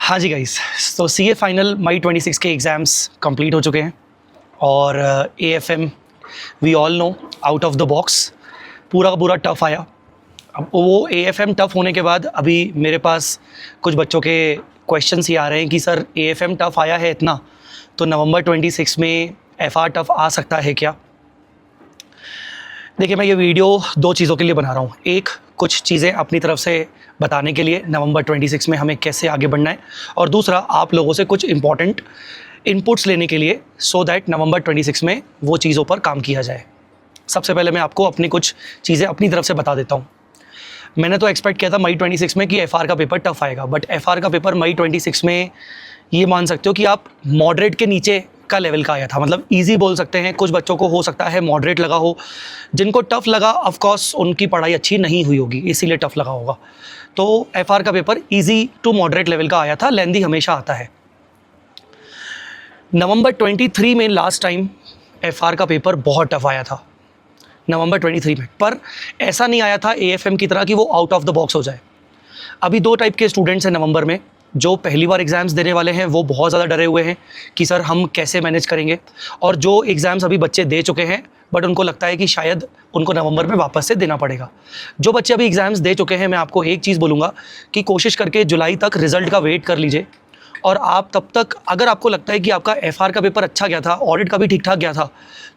हाँ जी गाइस, तो सीए फाइनल मई 26 के एग्ज़ाम्स कंप्लीट हो चुके हैं और AFM we all know out of the box पूरा का पूरा टफ़ आया। अब वो एएफएम टफ़ होने के बाद अभी मेरे पास कुछ बच्चों के क्वेश्चंस ही आ रहे हैं कि सर एएफएम टफ़ आया है इतना, तो नवंबर 26 में एफआर टफ़ आ सकता है क्या। देखिए, मैं ये वीडियो दो चीज़ों के लिए बना रहा हूँ। एक, कुछ चीज़ें अपनी तरफ से बताने के लिए नवंबर 26 में हमें कैसे आगे बढ़ना है, और दूसरा आप लोगों से कुछ इंपॉर्टेंट इनपुट्स लेने के लिए, सो दैट नवंबर 26 में वो चीज़ों पर काम किया जाए। सबसे पहले मैं आपको अपनी कुछ चीज़ें अपनी तरफ से बता देता हूँ। मैंने तो एक्सपेक्ट किया था मई 26 में कि एफआर का पेपर टफ आएगा, बट एफआर का पेपर मई 26 में ये मान सकते हो कि आप मॉडरेट के नीचे का लेवल का आया था। मतलब इजी बोल सकते हैं, कुछ बच्चों को हो सकता है मॉडरेट लगा हो, जिनको टफ़ लगा ऑफ कोर्स उनकी पढ़ाई अच्छी नहीं हुई होगी इसीलिए टफ़ लगा होगा। तो एफआर का paper easy to moderate level का आया था, लेंदी हमेशा आता है। नवंबर 23 में लास्ट टाइम एफआर का पेपर बहुत टफ आया था नवंबर 23 में, पर ऐसा नहीं आया था एएफएम की तरह कि वो आउट ऑफ द बॉक्स हो जाए। अभी दो टाइप के स्टूडेंट्स हैं नवंबर में। जो पहली बार एग्ज़ाम्स देने वाले हैं वो बहुत ज़्यादा डरे हुए हैं कि सर हम कैसे मैनेज करेंगे, और जो एग्ज़ाम्स अभी बच्चे दे चुके हैं बट उनको लगता है कि शायद उनको नवंबर में वापस से देना पड़ेगा। जो बच्चे अभी एग्ज़ाम्स दे चुके हैं, मैं आपको एक चीज़ बोलूँगा कि कोशिश करके जुलाई तक रिज़ल्ट का वेट कर लीजिए, और आप तब तक अगर आपको लगता है कि आपका एफआर का पेपर अच्छा गया था, ऑडिट का भी ठीक ठाक गया था,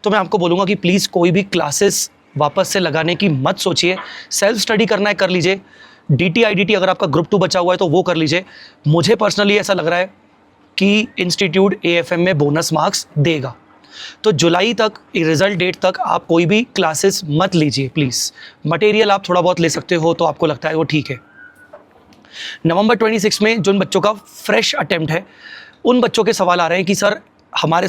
तो मैं आपको बोलूँगा कि प्लीज़ कोई भी क्लासेस वापस से लगाने की मत सोचिए। सेल्फ स्टडी करना है कर लीजिए। डीटी आईडीटी अगर आपका ग्रुप 2 बचा हुआ है तो वो कर लीजिए। मुझे पर्सनली ऐसा लग रहा है कि इंस्टीट्यूट एएफएम में बोनस मार्क्स देगा, तो जुलाई तक रिज़ल्ट डेट तक आप कोई भी क्लासेस मत लीजिए प्लीज़। मटेरियल आप थोड़ा बहुत ले सकते हो तो आपको लगता है वो ठीक है। नवंबर 26 में जिन बच्चों का फ्रेश अटेम्प्ट है, उन बच्चों के सवाल आ रहे हैं कि सर हमारे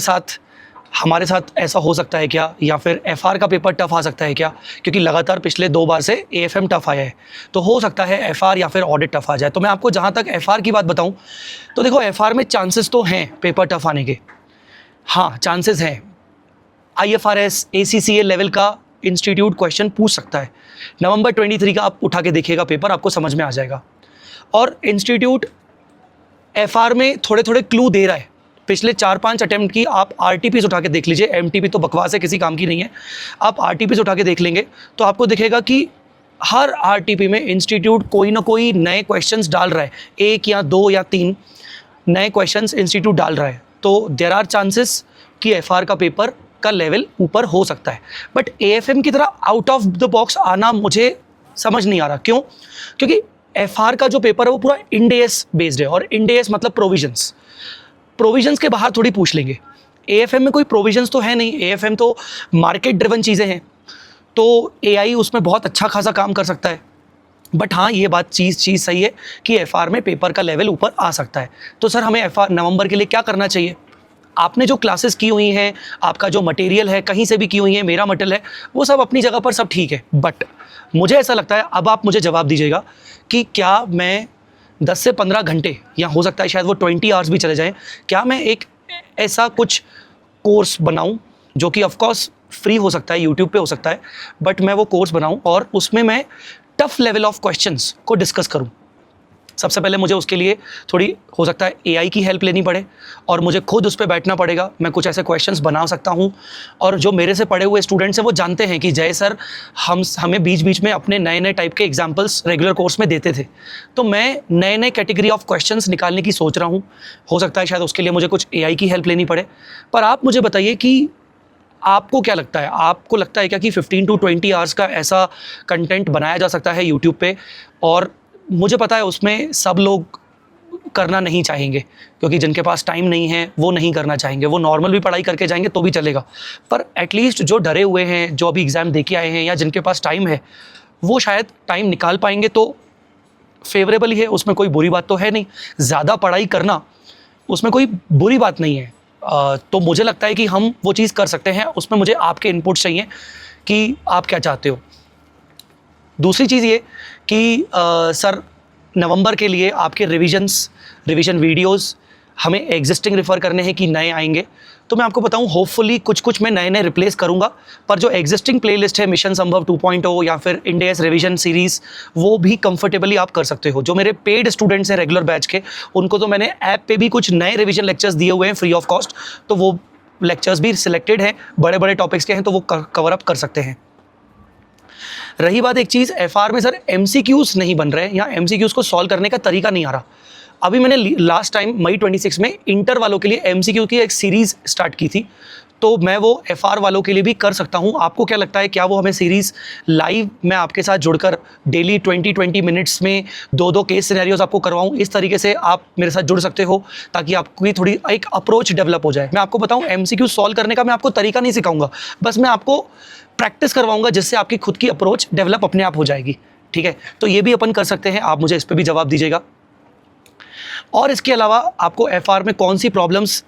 साथ ऐसा हो सकता है क्या, या फिर एफआर का पेपर टफ आ सकता है क्या, क्योंकि लगातार पिछले 2 बार से एएफएम टफ आया है, तो हो सकता है एफआर या फिर ऑडिट टफ आ जाए। तो मैं आपको जहाँ तक एफआर की बात बताऊँ तो देखो, एफआर में चांसेस तो हैं पेपर टफ आने के, हाँ चांसेस हैं। आईएफआरएस एसीसीए लेवल का इंस्टीट्यूट क्वेश्चन पूछ सकता है। नवंबर 23 का आप उठा के देखिएगा पेपर, आपको समझ में आ जाएगा। और इंस्टीट्यूट एफआर में थोड़े थोड़े क्लू दे रहा है। पिछले 4-5 अटेम्प्ट की आप आरटीपीस उठा के देख लीजिए। एमटीपी तो बकवास है, किसी काम की नहीं है। आप आरटीपीस उठा के देख लेंगे तो आपको दिखेगा कि हर आरटीपी में इंस्टीट्यूट कोई ना कोई नए क्वेश्चंस डाल रहा है। 1 या 2 या 3 नए क्वेश्चंस इंस्टीट्यूट डाल रहा है, तो देयर आर चांसेस कि एफआर का पेपर का लेवल ऊपर हो सकता है। बट एएफएम की तरह आउट ऑफ द बॉक्स आना मुझे समझ नहीं आ रहा। क्यों? क्योंकि एफआर का जो पेपर है वो पूरा इंड एएस बेस्ड है, और इंड एएस मतलब प्रोविजंस के बाहर थोड़ी पूछ लेंगे। एएफएम में कोई प्रोविजंस तो है नहीं, एएफएम तो मार्केट ड्रिवन चीज़ें हैं, तो एआई उसमें बहुत अच्छा खासा काम कर सकता है। बट हाँ, ये बात चीज़ सही है कि एफआर में पेपर का लेवल ऊपर आ सकता है। तो सर हमें एफआर नवंबर के लिए क्या करना चाहिए? आपने जो क्लासेस की हुई हैं, आपका जो मटेरियल है, कहीं से भी की हुई है, मेरा मटेरियल है, वो सब अपनी जगह पर सब ठीक है। बट मुझे ऐसा लगता है, अब आप मुझे जवाब दीजिएगा कि क्या मैं 10 से 15 घंटे, या हो सकता है शायद वो 20 आवर्स भी चले जाएं, क्या मैं एक ऐसा कुछ कोर्स बनाऊं जो कि ऑफकोर्स फ्री हो सकता है, यूट्यूब पे हो सकता है, बट मैं वो कोर्स बनाऊं और उसमें मैं टफ लेवल ऑफ क्वेश्चंस को डिस्कस करूं। सबसे पहले मुझे उसके लिए थोड़ी हो सकता है एआई की हेल्प लेनी पड़े, और मुझे खुद उस पर बैठना पड़ेगा। मैं कुछ ऐसे क्वेश्चंस बना सकता हूं, और जो मेरे से पढ़े हुए स्टूडेंट्स हैं वो जानते हैं कि जय सर हमें बीच बीच में अपने नए नए टाइप के एग्जाम्पल्स रेगुलर कोर्स में देते थे। तो मैं नए नए कैटेगरी ऑफ क्वेश्चंस निकालने की सोच रहा हूँ। हो सकता है शायद उसके लिए मुझे कुछ एआई की हेल्प लेनी पड़े। पर आप मुझे बताइए कि आपको क्या लगता है? आपको लगता है क्या कि 15 to 20 आवर्स का ऐसा कंटेंट बनाया जा सकता है यूट्यूब पे? और मुझे पता है उसमें सब लोग करना नहीं चाहेंगे, क्योंकि जिनके पास टाइम नहीं है वो नहीं करना चाहेंगे, वो नॉर्मल भी पढ़ाई करके जाएंगे तो भी चलेगा। पर एटलीस्ट जो डरे हुए हैं, जो अभी एग्ज़ाम दे के आए हैं, या जिनके पास टाइम है, वो शायद टाइम निकाल पाएंगे तो फेवरेबल ही है। उसमें कोई बुरी बात तो है नहीं, ज़्यादा पढ़ाई करना उसमें कोई बुरी बात नहीं है। तो मुझे लगता है कि हम वो चीज़ कर सकते हैं। उसमें मुझे आपके इनपुट चाहिए कि आप क्या चाहते हो। दूसरी चीज़ ये कि सर नवंबर के लिए आपके रिवीजन वीडियोस हमें एग्जिस्टिंग रेफ़र करने हैं कि नए आएंगे, तो मैं आपको बताऊं होपफुली कुछ मैं नए रिप्लेस करूंगा, पर जो एग्जिस्टिंग प्लेलिस्ट है मिशन संभव 2.0 या फिर इंडेस रिवीजन सीरीज़, वो भी कंफर्टेबली आप कर सकते हो। जो मेरे पेड स्टूडेंट्स हैं रेगुलर बैच के, उनको तो मैंने ऐप पे भी कुछ नए रिवीजन लेक्चर्स दिए हुए हैं फ्री ऑफ कॉस्ट, तो वो लेक्चर्स भी सिलेक्टेड हैं, बड़े बड़े टॉपिक्स के हैं, तो वो कवर अप कर सकते हैं। रही बात एक चीज़, एफआर में सर एमसीक्यूज़ नहीं बन रहे या एमसीक्यूज़ को सॉल्व करने का तरीका नहीं आ रहा। अभी मैंने लास्ट टाइम मई 26 में इंटर वालों के लिए एमसीक्यू की एक सीरीज़ स्टार्ट की थी, तो मैं वो एफआर वालों के लिए भी कर सकता हूँ। आपको क्या लगता है, क्या वो हमें सीरीज़ लाइव मैं आपके साथ जुड़कर डेली 20 मिनट्स में 2 केस सिनेरियोज आपको करवाऊँ? इस तरीके से आप मेरे साथ जुड़ सकते हो ताकि आपकी थोड़ी एक अप्रोच डेवलप हो जाए। मैं आपको बताऊँ एमसीक्यू सॉल्व करने का मैं आपको तरीका नहीं सिखाऊंगा, बस मैं आपको प्रैक्टिस करवाऊंगा जिससे आपकी खुद की अप्रोच डेवलप अपने आप हो जाएगी। ठीक है, तो ये भी अपन कर सकते हैं, आप मुझे इस पर भी जवाब दीजिएगा। और इसके अलावा आपको एफआर में कौन सी प्रॉब्लम्स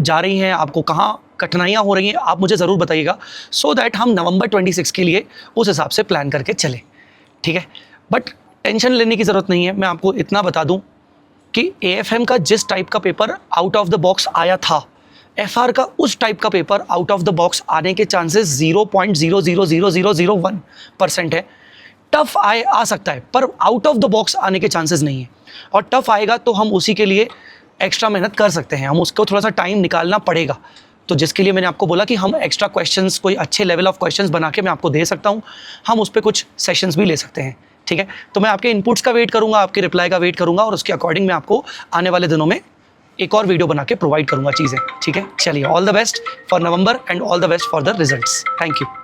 जा रही हैं, आपको कहाँ कठिनाइयाँ हो रही हैं, आप मुझे ज़रूर बताइएगा, सो दैट हम नवंबर 26 के लिए उस हिसाब से प्लान करके चलें। ठीक है, बट टेंशन लेने की ज़रूरत नहीं है। मैं आपको इतना बता दूं कि एएफएम का जिस टाइप का paper out of the box आया था, एफआर का उस टाइप का paper out of the box आने के चांसेस 0.00000% है। टफ आ सकता है, पर आउट ऑफ द बॉक्स आने के चांसेस नहीं है। और टफ आएगा तो हम उसी के लिए एक्स्ट्रा मेहनत कर सकते हैं, हम उसको थोड़ा सा टाइम निकालना पड़ेगा। तो जिसके लिए मैंने आपको बोला कि हम एक्स्ट्रा क्वेश्चंस, कोई अच्छे लेवल ऑफ क्वेश्चंस बना के मैं आपको दे सकता हूँ, हम उस पर कुछ सेशंस भी ले सकते हैं। ठीक है, तो मैं आपके इनपुट्स का वेट करूँगा, आपके रिप्लाई का वेट करूँगा, और उसके अकॉर्डिंग मैं आपको आने वाले दिनों में एक और वीडियो बना के प्रोवाइड करूँगा चीज़ें। ठीक है, चलिए, all the best for November and all the best for the results. Thank you.